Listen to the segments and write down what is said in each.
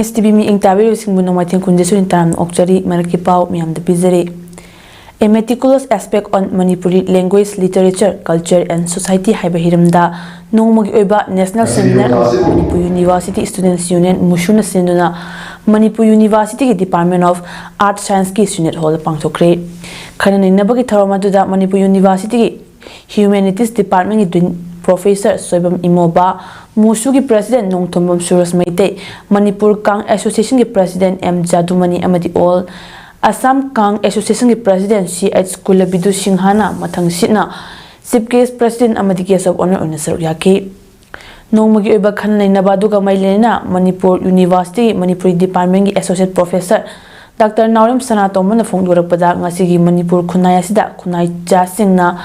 MS TV mi ingtabi singbu no matin kunjesu intaram okchari marki pau miam de bizare. A meticulous aspect on Manipuri language, literature, culture and society haiba hiramda nongmagi oiba national seminar Manipur University Students Union mushuna senduna Manipur University Department of Art Science ki unit hall pangthokre. Khana nabagi tharamatuda Manipur University Humanities Department ki Professor Soibam Imoba, Musu ki President Nongthombam Suras Maite, Manipur Kang Association ki President M Jadumani Amadi All, Assam Kang Association ki President C.H. Kulabidu Singhana Mathang Sitna, Chief Guest President Amadi Guest of Honor Unnasar Yaki. Nongmagi oiba khana nabaduga mailena Manipur University Manipuri Department ki Associate Professor Dr. Naurim Sanatomana Fongdorakpada ngasigi Manipur Khunai asida Khunai Jasingna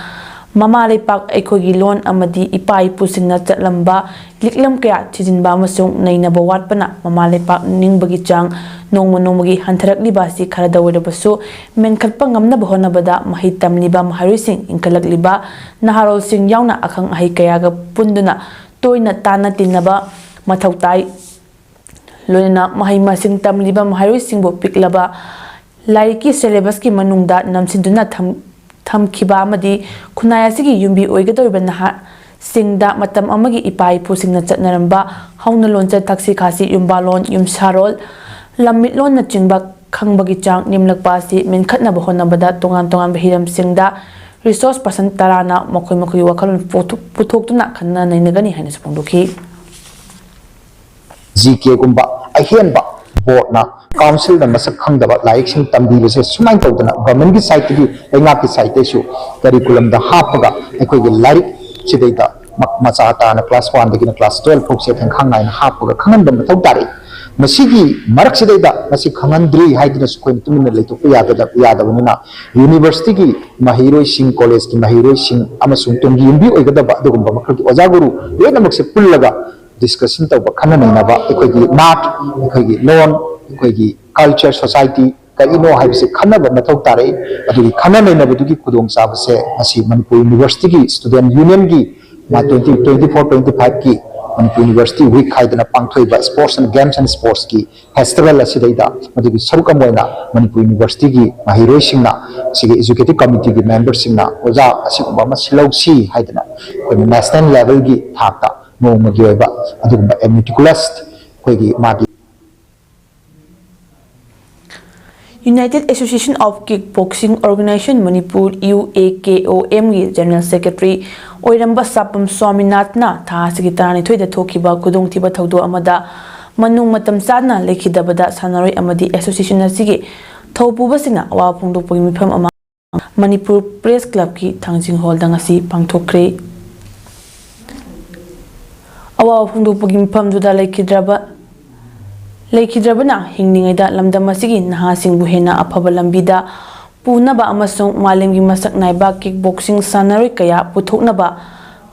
Mama Lepak Ekogi Lon Amadi Ipai Pusingna Chatlamba Liklam Kaya Chijinba Masung Nainaba Watpana Mama Lepak Ningbagi Chang Nongmagi Hantarak Libasi Karada Wedabasu Menkatpangamna Bahonabada Mahitam Liba Mahari Sing Inkalak Liba Naharol Sing Yauna Akang Ahikayaga Punduna Toina Tana Tinaba Matautai Lona Mahima Sing Tam Liba Mahari Singbo Piklaba Laiki Syllabus ki Manungda Namsinduna Thamkiba amadi khunai asigi yumbi oigadoriba naha singda matam amagi ipai pusingna chatnaramba hauna loncha taksi khasi yumbalon yumsarol lammitlon na chingba khangbagi chang nimlakpa si menkhatna bahonabada tongan bahiram singda resource person tarana makoi wakhalon puthokuna khanna nainagani haina sapongdoki GK gumba ahianba board na council da masak khangdaba like sing tambi bese sumai tawdana government ki side ki lenga ki side su curriculum da hapaga ekoi gi like chideida macha ta na class 1 da class 12 phok se thang khangai na hapaga khangan da mathau tare masigi marak chideida masi khangandri haidina su koin tumina leitu ya da bunina university ki mahiroi sing college ki mahiroi sing amasung tongi yumbi oigadaba dugumba makal ki oja guru lena makse pullaga discussion tawba khana nainaba ekoi art ekoi lawn ekoi culture society kaino haibse khanaba mathau tare adui khana nainaba dugi kudong sabase asi Manipur University ki student union ki ma 2024-25 ki Manipur University week haidana pangthoiba sports and games and sports ki festival asidaida adugi sarukamoina Manipur University ki mahiroi singna sigi executive committee ki members singna oja asigumba ma silausi haidana koi national level ki thakta nongmagi oiba adugumba meticulous koigi magi United Association of Kickboxing Organization Manipur UAKOM gi General Secretary Oiramba Sapam Swaminathna tha sigitani thoida thokiba kudongtiba thaudo amada manung matam chana lekhidabada sanaroi amadi association asigi thopubasina awa phongdokpagi mifam ama Manipur Press Club ki thangjing hall dangasi pangthokre awa phongdokpagi mifam juda Laikhidrabana hingningaida lamdam asigi naha singbu hena afaba lambida punaba amasung malemgi masak naiba kickboxing sanaroi kaya puthoknaba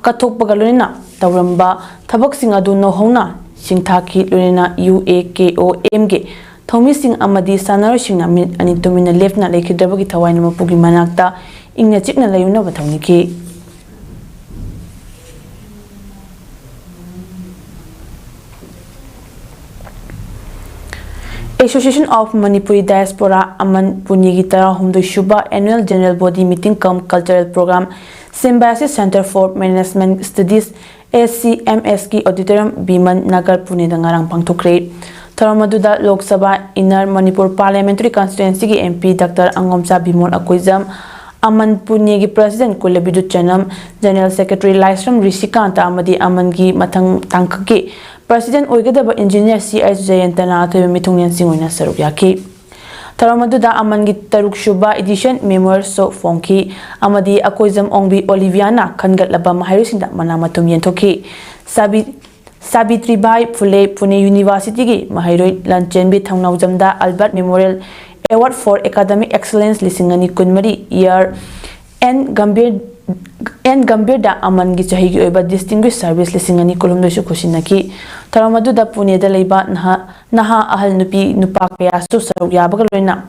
kathokpaga loina tawramba thabaksing adu no hona singthaki loina UAKOM ge thomi sing amadi sanaroi singna min ani tumina lefna laikhidrabagi thawaina mapugi manakta ingna chikna layuna bathawniki Association of Manipuri Diaspora Aman Punyagi Humdoi Shuba Annual General Body Meeting cum Cultural Program Symbiosis Center for Management Studies SCMS ki Auditorium Biman Nagar Pune dangarang pangthokre Tharamaduda Lok Sabha Inner Manipur Parliamentary Constituency ki MP Dr. Angomcha Bimol Akoizam Aman Punyagi President Kulabidu Chanam General Secretary Laisram Rishikanta Amadi Aman gi Mathang Tangkaki President Oigadaba Engineer C.H. Jayantana Athoy Mithungyan Singoina Saruk Yaki Tharamaduda Amangi Taruk Shuba Edition Memoir So Fonki Amadi Akoizam Ongbi Oliviana Khangatlaba Mahairusinda Manamatum Yentoki Sabitribai Phule Pune University ki Mahairoi Lanchenbi Thangnaujamda Albert Memorial Award for Academic Excellence Lisingani Kunmari Year and Gambir da Aman gi chahi gi oiba distinguished service lisingani kolomdo su khusinaki Taramadu da Pune da leiba naha ahal nupa kaya su saruk yabaga loina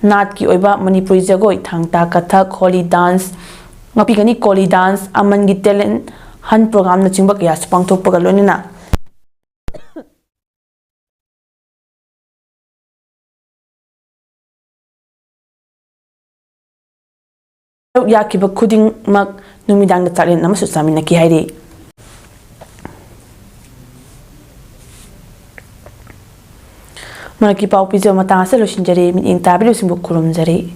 nat ki oiba Manipuri jagoi thangta kathak holy dance mapigani koli dance Aman gi talent hunt program na chingba kaya su pangthokpaga loina yakiba khudingmak numidang da chaklen amasu chaminaki hairi maraki pau pijo mata ase losinjari min ing tabiru singbu kurumjari